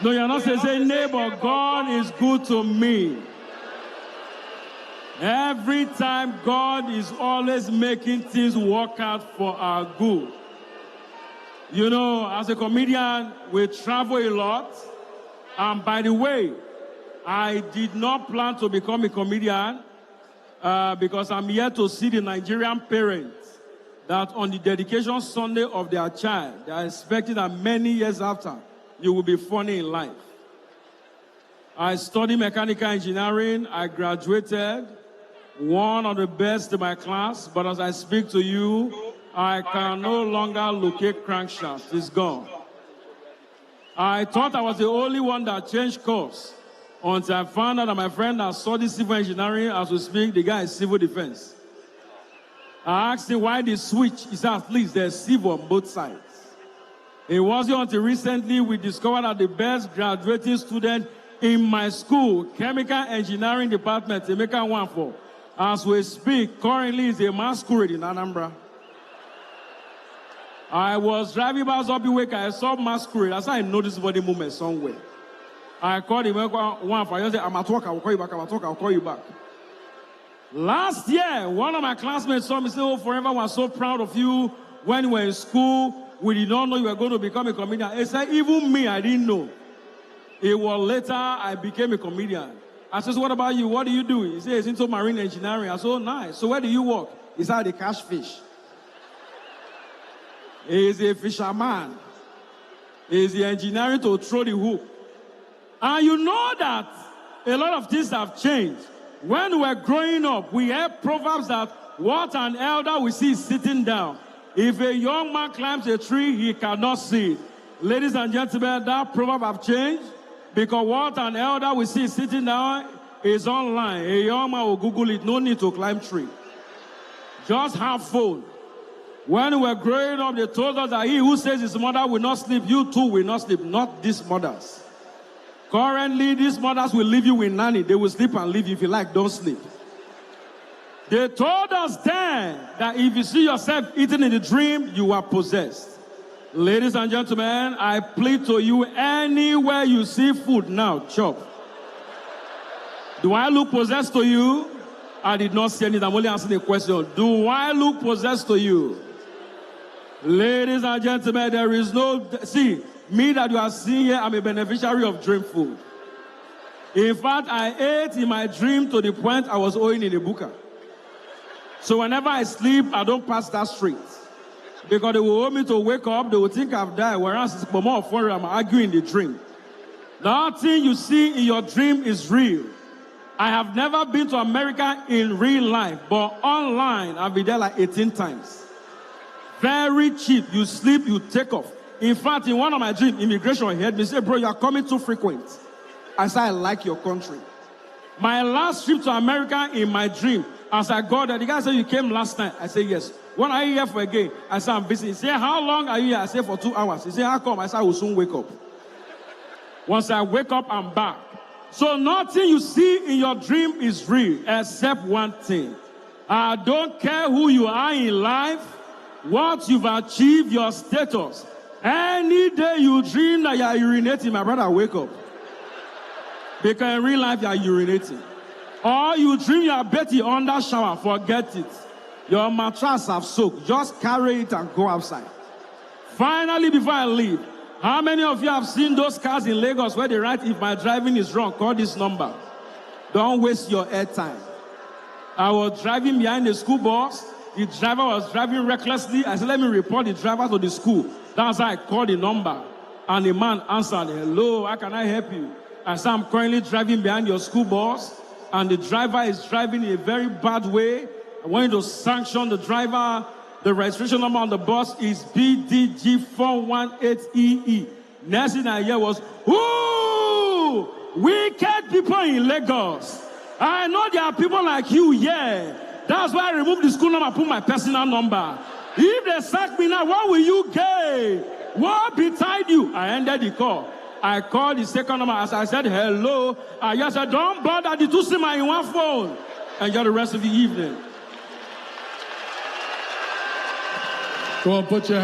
No, you're not saying, say, neighbor, God is good to me. Every time, God is always making things work out for our good. You know, as a comedian, we travel a lot. And by the way, I did not plan to become a comedian because I'm here to see the Nigerian parents that on the dedication Sunday of their child, they are expecting that many years after, you will be funny in life. I studied mechanical engineering. I graduated, one of the best in my class. But as I speak to you, I can no longer locate crankshaft. It's gone. I thought I was the only one that changed course until I found out that my friend that studied civil engineering, as we speak, the guy is civil defense. I asked him why the switch. He said, at least there's civil on both sides. It wasn't until recently we discovered that the best graduating student in my school, chemical engineering department, Emeka Nwanfo, as we speak, currently is a masquerade in Anambra. I was driving past Obiweka, I saw masquerade. That's how I know this body movement somewhere. I called Emeka Nwanfo. I said, I'm at work, I'll call you back, I'm at work, I'll call you back. Last year, one of my classmates saw me say, oh, Forever was so proud of you when you were in school. We did not know you were going to become a comedian. He said, even me, I didn't know. A while later, I became a comedian. I said, so what about you? What do you do? He said, he's into marine engineering. I said, oh, nice. So where do you work? He said, they catch fish. He's a fisherman. He's the engineering to throw the hook. And you know that a lot of things have changed. When we were growing up, we had proverbs that what an elder we see sitting down. If a young man climbs a tree, he cannot see it. Ladies and gentlemen, that proverb have changed because what an elder we see sitting down is online. A young man will Google it. No need to climb tree. Just have phone. When we were growing up, they told us that he who says his mother will not sleep, you too will not sleep. Not these mothers. Currently, these mothers will leave you with nanny. They will sleep and leave you. If you like, don't sleep. They told us then that if you see yourself eating in the dream, you are possessed. Ladies and gentlemen, I plead to you, anywhere you see food now, chop. Do I look possessed to you? I did not say anything. I'm only asking a question. Do I look possessed to you? Ladies and gentlemen, there is no... See, me that you are seeing here, I'm a beneficiary of dream food. In fact, I ate in my dream to the point I was owing in a buka. So whenever I sleep, I don't pass that street. Because they will want me to wake up, they will think I've died, whereas it's more fun, I'm arguing in the dream. Nothing you see in your dream is real. I have never been to America in real life, but online, I've been there like 18 times. Very cheap. You sleep, you take off. In fact, in one of my dreams, immigration heard me say, bro, you are coming too frequent. I said, I like your country. My last trip to America in my dream, as I got there, the guy said, you came last night. I said, yes. When are you here for again? I said, I'm busy. He said, how long are you here? I said, for 2 hours. He said, how come? I said, I will soon wake up. Once I wake up, I'm back. So nothing you see in your dream is real, except one thing. I don't care who you are in life, what you've achieved, your status. Any day you dream that you are urinating, my brother, wake up. Because in real life, you are urinating. Or you dream you are Betty under shower, forget it. Your mattress have soaked. Just carry it and go outside. Finally, before I leave, how many of you have seen those cars in Lagos where they write, if my driving is wrong, call this number. Don't waste your airtime. I was driving behind the school bus. The driver was driving recklessly. I said, let me report the driver to the school. That's how I called the number. And the man answered, hello, how can I help you? I said, I'm currently driving behind your school bus. And the driver is driving in a very bad way. I want you to sanction the driver. The registration number on the bus is BDG418EE. Next thing I hear was, ooh, wicked people in Lagos. I know there are people like you, yeah. That's why I removed the school number and put my personal number. If they sack me now, what will you gain? What betide you? I ended the call. I called the second number as I said, hello. I just said, don't bother the two SIM in one phone. Enjoy the rest of the evening. Go on, put your